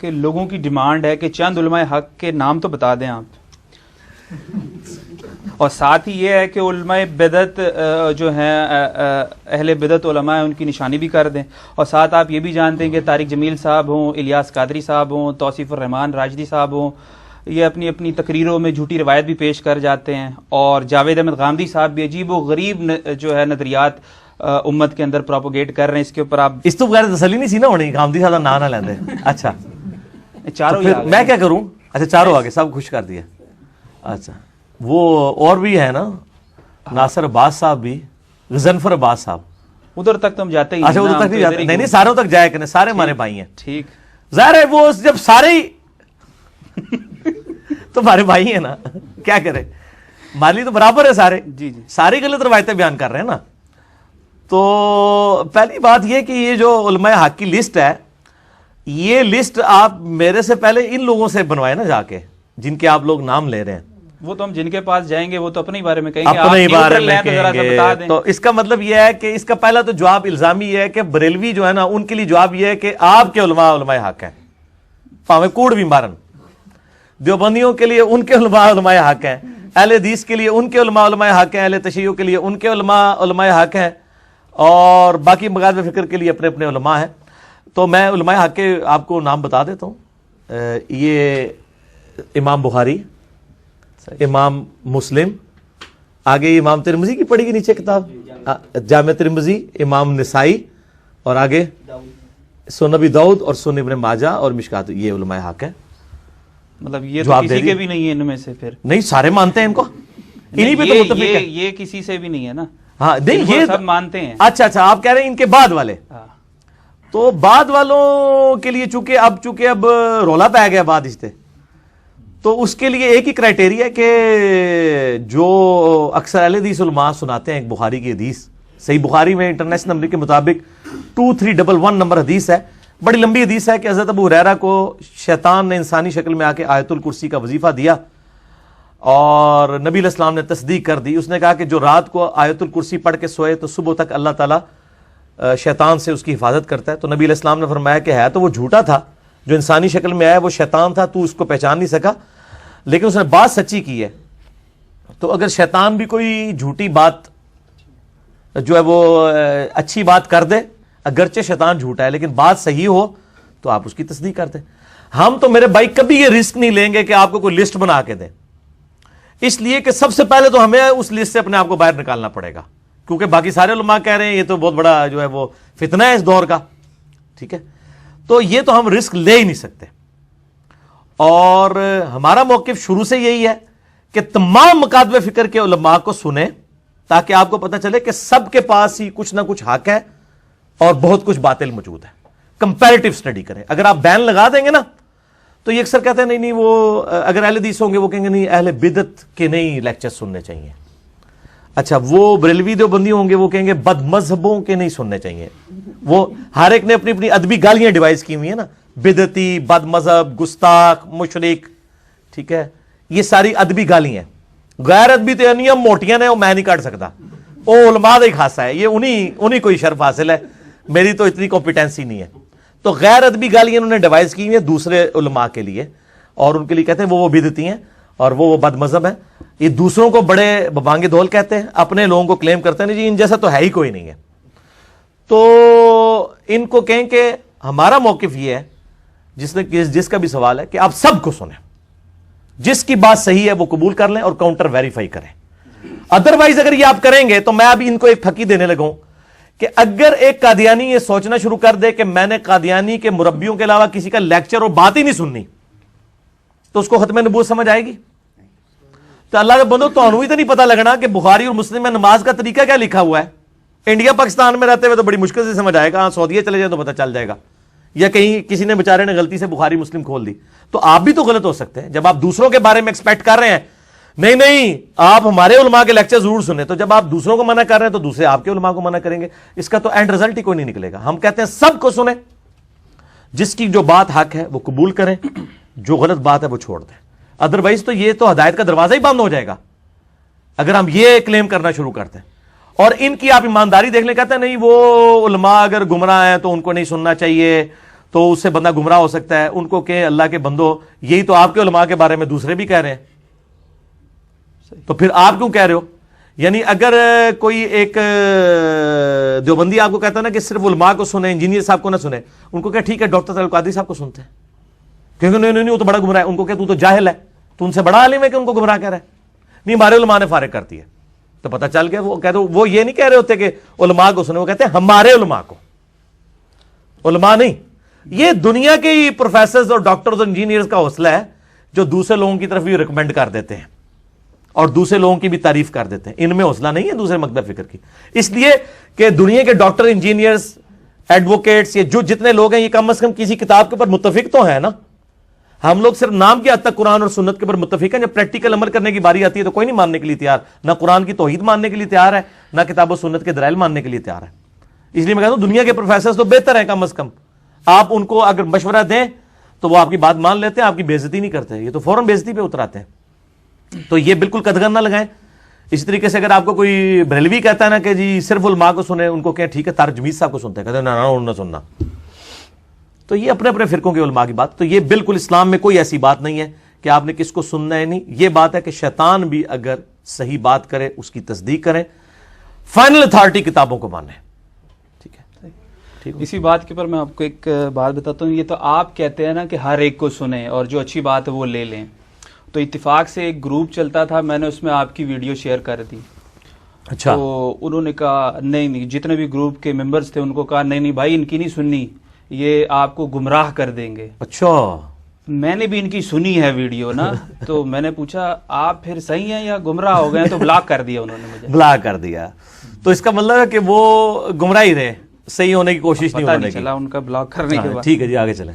کہ لوگوں کی ڈیمانڈ ہے کہ چند علماء حق کے نام تو بتا دیں آپ، اور ساتھ ہی یہ ہے کہ علماء بدعت جو ہیں اہل بدعت علماء ہیں ان کی نشانی بھی کر دیں، اور ساتھ آپ یہ بھی جانتے ہیں کہ طارق جمیل صاحب ہوں، الیاس قادری صاحب ہوں، توصیف الرحمان راشدی صاحب ہوں، یہ اپنی اپنی تقریروں میں جھوٹی روایت بھی پیش کر جاتے ہیں، اور جاوید احمد غامدی صاحب بھی عجیب و غریب جو ہے نظریات امت کے اندر پروپوگیٹ کر رہے ہیں۔ اس کے اوپر آپ اس تو بغیر تسلی نہیں سی نا ہونی، غامدی صاحب نہ لیندے۔ اچھا چاروں پھر میں کیا کروں؟ اچھا چاروں آگے سب خوش کر دیا۔ اچھا وہ اور بھی ہے نا، ناصر عباس صاحب بھی، غضنفر عباس صاحب، ادھر تک تو ہم جاتے ہی اچھا ادھر تک نہیں جاتے؟ نہیں ساروں تک جائے کریں، سارے ہمارے بھائی ہیں۔ ٹھیک، ظاہر ہے وہ جب سارے ہی تو ہمارے بھائی ہیں نا، کیا کرے، ہمارے لیے تو برابر ہے سارے۔ جی جی، ساری غلط روایتیں بیان کر رہے ہیں نا۔ تو پہلی بات یہ کہ یہ جو علماء حق کی لسٹ ہے، یہ لسٹ آپ میرے سے پہلے ان لوگوں سے بنوائے نا جا کے، جن کے آپ لوگ نام لے رہے ہیں۔ وہ تو ہم جن کے پاس جائیں گے وہ تو اپنے ہی بارے میں کہیں گے، اپنے ہی بارے میں تو ذرا سا کہیں بتا گے۔ دیں۔ تو اس کا مطلب یہ ہے کہ اس کا پہلا تو جواب الزامی یہ ہے کہ بریلوی جو ہے نا، ان کے لیے جواب یہ ہے کہ آپ کے علماء حق ہیں، پاویں کوڑ بھی مارن۔ دیوبندیوں کے لیے ان کے علماء حق ہیں، اہل حدیث کے لیے ان کے علماء حق ہیں، اہل تشیع کے لیے ان کے علماء حق ہیں، اور باقی مغارب فکر کے لیے اپنے اپنے علماء ہیں۔ تو میں علماء حق کے آپ کو نام بتا دیتا ہوں۔ یہ امام بخاری، امام مسلم، آگے امام ترمذی کی پڑھی گی نیچے کتاب جامع ترمذی، امام نسائی، اور آگے سنن ابی داؤد اور سنن ابن ماجہ اور مشکات۔ یہ علماء حق ہیں۔ مطلب یہ تو کسی کے بھی نہیں ہے ان میں سے؟ پھر نہیں سارے مانتے ہیں ان کو، انہی پہ تو متفق ہے۔ یہ کسی سے بھی نہیں ہے نا؟ ہاں نہیں، یہ سب مانتے ہیں۔ اچھا آپ کہہ رہے ہیں ان کے بعد والے؟ تو بعد والوں کے لیے چونکہ اب رولا پہ گیا بعد استے، تو اس کے لیے ایک ہی کرائٹیریا ہے کہ جو اکثر اہل حدیث علماء سناتے ہیں، ایک بخاری کی حدیث، صحیح بخاری میں انٹرنیشنل نمبر کے مطابق 2311 نمبر حدیث ہے، بڑی لمبی حدیث ہے کہ حضرت ابو ہریرہ کو شیطان نے انسانی شکل میں آ کے آیت الکرسی کا وظیفہ دیا، اور نبی علیہ السلام نے تصدیق کر دی۔ اس نے کہا کہ جو رات کو آیت الکرسی پڑھ کے سوئے تو صبح تک اللہ تعالیٰ شیطان سے اس کی حفاظت کرتا ہے۔ تو نبی علیہ السلام نے فرمایا کہ ہے تو وہ جھوٹا تھا، جو انسانی شکل میں آیا وہ شیطان تھا، تو اس کو پہچان نہیں سکا، لیکن اس نے بات سچی کی ہے۔ تو اگر شیطان بھی کوئی جھوٹی بات جو ہے وہ اچھی بات کر دے، اگرچہ شیطان جھوٹا ہے لیکن بات صحیح ہو، تو آپ اس کی تصدیق کر دیں۔ ہم تو میرے بھائی کبھی یہ رسک نہیں لیں گے کہ آپ کو کوئی لسٹ بنا کے دیں، اس لیے کہ سب سے پہلے تو ہمیں اس لسٹ سے اپنے آپ کو باہر نکالنا پڑے گا، کیونکہ باقی سارے علماء کہہ رہے ہیں یہ تو بہت بڑا جو ہے وہ فتنہ ہے اس دور کا، ٹھیک ہے؟ تو یہ تو ہم رسک لے ہی نہیں سکتے، اور ہمارا موقف شروع سے یہی ہے کہ تمام مکاتب فکر کے علماء کو سنیں، تاکہ آپ کو پتہ چلے کہ سب کے پاس ہی کچھ نہ کچھ حق ہے اور بہت کچھ باطل موجود ہے۔ کمپیریٹیو سٹڈی کریں۔ اگر آپ بین لگا دیں گے نا، تو یہ اکثر کہتے ہیں نہیں وہ اگر اہل حدیث ہوں گے وہ کہیں گے نہیں اہل بدعت کے نہیں لیکچر سننے چاہیے۔ اچھا وہ بریلوی دیوبندی ہوں گے وہ کہیں گے بد مذہبوں کے نہیں سننے چاہیے۔ وہ ہر ایک نے اپنی اپنی ادبی گالیاں ڈیوائز کی ہوئی ہیں نا، بدعتی، بد مذہب، گستاخ، مشرک، ٹھیک ہے؟ یہ ساری ادبی گالیاں ہیں۔ غیر ادبی تو انیم موٹیاں ہیں، وہ میں نہیں کاٹ سکتا، وہ علماء کا ہی خاصہ ہے، یہ انہی کو ہی شرف حاصل ہے، میری تو اتنی کمپیٹنسی نہیں ہے۔ تو غیر ادبی گالیاں انہوں نے ڈیوائز کی ہوئی ہیں دوسرے علماء کے لیے، اور ان کے لیے کہتے ہیں وہ بدعتی ہیں اور وہ بد مذہب ہیں۔ یہ دوسروں کو بڑے ببانگے دھول کہتے ہیں، اپنے لوگوں کو کلیم کرتے ہیں جی ان جیسا تو ہے ہی کوئی نہیں ہے۔ تو ان کو کہیں کہ ہمارا موقف یہ ہے، جس کا بھی سوال ہے، کہ آپ سب کو سنیں، جس کی بات صحیح ہے وہ قبول کر لیں اور کاؤنٹر ویریفائی کریں۔ ادروائز اگر یہ آپ کریں گے تو میں ابھی ان کو ایک پھکی دینے لگا ہوں کہ اگر ایک قادیانی یہ سوچنا شروع کر دے کہ میں نے قادیانی کے مربیوں کے علاوہ کسی کا لیکچر اور بات ہی نہیں سننی، تو اس کو ختم نبوت سمجھ آئے گی؟ تو اللہ کے بندو تو ہی تو نہیں پتہ لگنا کہ بخاری اور مسلم میں نماز کا طریقہ کیا لکھا ہوا ہے۔ انڈیا پاکستان میں رہتے ہوئے تو بڑی مشکل سے سمجھ آئے گا، ہاں سعودیہ چلے جائیں تو پتہ چل جائے گا، یا کہیں کسی نے بیچارے نے غلطی سے بخاری مسلم کھول دی۔ تو آپ بھی تو غلط ہو سکتے ہیں جب آپ دوسروں کے بارے میں ایکسپیکٹ کر رہے ہیں نہیں آپ ہمارے علماء کے لیکچر ضرور سنیں، تو جب آپ دوسروں کو منع کر رہے ہیں تو دوسرے آپ کے علماء کو منع کریں گے، اس کا تو اینڈ رزلٹ ہی کوئی نہیں نکلے گا۔ ہم کہتے ہیں سب کو سنیں، جس کی جو بات حق ہے وہ قبول کریں، جو غلط بات ہے وہ چھوڑ دیں، ادروائز تو یہ تو ہدایت کا دروازہ ہی بند ہو جائے گا اگر ہم یہ کلیم کرنا شروع کرتے ہیں۔ اور ان کی آپ ایمانداری دیکھ لیں، کہتے ہیں نہیں وہ علماء اگر گمراہ ہیں تو ان کو نہیں سننا چاہیے، تو اس سے بندہ گمراہ ہو سکتا ہے. ان کو کہ اللہ کے بندو یہی تو آپ کے علماء کے بارے میں دوسرے بھی کہہ رہے ہیں, تو پھر آپ کیوں کہہ رہے ہو؟ یعنی اگر کوئی ایک دیوبندی آپ کو کہتا ہے نا کہ صرف علماء کو سنیں, انجینئر صاحب کو نہ سنیں, ان کو کہ ٹھیک ہے ڈاکٹر طارق القادری صاحب کو سنتے ہیں, کیونکہ نہیں وہ تو بڑا گمراہ ہے. ان کو کہ تو جاہل ہے, تو ان سے بڑا عالم ہے کہ ان کو گمراہ کہہ رہا ہے. نہیں, ہمارے علماء نے فارغ کر دیا. تو پتہ چل گیا وہ کہتے وہ یہ نہیں کہہ رہے ہوتے کہ علماء کو سنیں, وہ کہتے ہیں ہمارے علماء کو, علماء نہیں. یہ دنیا کے ہی پروفیسرز اور ڈاکٹرز اور انجینئرز کا حوصلہ ہے جو دوسرے لوگوں کی طرف بھی ریکمینڈ کر دیتے ہیں اور دوسرے لوگوں کی بھی تعریف کر دیتے ہیں. ان میں حوصلہ نہیں ہے دوسرے مقدر فکر کی, اس لیے کہ دنیا کے ڈاکٹر, انجینئرز, ایڈوکیٹس, یہ جو جتنے لوگ ہیں یہ کم از کم کسی کتاب کے اوپر متفق تو ہیں نا. ہم لوگ صرف نام کی حد تک قرآن اور سنت کے اوپر متفق ہیں, جب پریکٹیکل عمل کرنے کی باری آتی ہے تو کوئی نہیں ماننے کے لیے تیار, نہ قرآن کی توحید ماننے کے لیے تیار ہے, نہ کتاب و سنت کے دلائل ماننے کے لیے تیار ہے. اس لیے میں کہتا ہوں دنیا کے پروفیسرز تو بہتر ہیں, کم از کم آپ ان کو اگر مشورہ دیں تو وہ آپ کی بات مان لیتے ہیں, آپ کی بے عزتی نہیں کرتے. یہ تو فوراً بے عزتی پہ اتراتے ہیں. تو یہ بالکل قدغن نہ لگائیں. اس طریقے سے اگر آپ کو کوئی بریلوی کہتا ہے نا کہ جی صرف علماء کو سنیں, ان کو کہیں ٹھیک ہے طارق جمیل صاحب کو سنتے ہیں, کہتے ہیں نہ سننا. تو یہ اپنے اپنے فرقوں کے علماء کی بات. تو یہ بالکل اسلام میں کوئی ایسی بات نہیں ہے کہ آپ نے کس کو سننا ہے. نہیں, یہ بات ہے کہ شیطان بھی اگر صحیح بات کرے اس کی تصدیق کریں, فائنل اتھارٹی کتابوں کو مانیں. اسی بات کے پر میں آپ کو ایک بات بتاتا ہوں. یہ تو آپ کہتے ہیں نا کہ ہر ایک کو سنیں اور جو اچھی بات ہے وہ لے لیں. تو اتفاق سے ایک گروپ چلتا تھا, میں نے اس میں آپ کی ویڈیو شیئر کر دی. اچھا, تو انہوں نے کہا نہیں, جتنے بھی گروپ کے ممبرز تھے ان کو کہا نہیں بھائی ان کی نہیں سننی, یہ آپ کو گمراہ کر دیں گے. اچھا, میں نے بھی ان کی سنی ہے ویڈیو نا. تو میں نے پوچھا آپ پھر صحیح ہیں یا گمراہ ہو گئے ہیں؟ تو بلاک کر دیا انہوں نے مجھے. بلاک کر دیا. تو اس کا مطلب ہے کہ وہ گمراہ ہی رہے, صحیح ہونے کی کوشش نہیں پتہ ہونے نہیں کی. چلا ان کا بلاک کرنے کے بعد. ٹھیک ہے جی, آگے چلیں.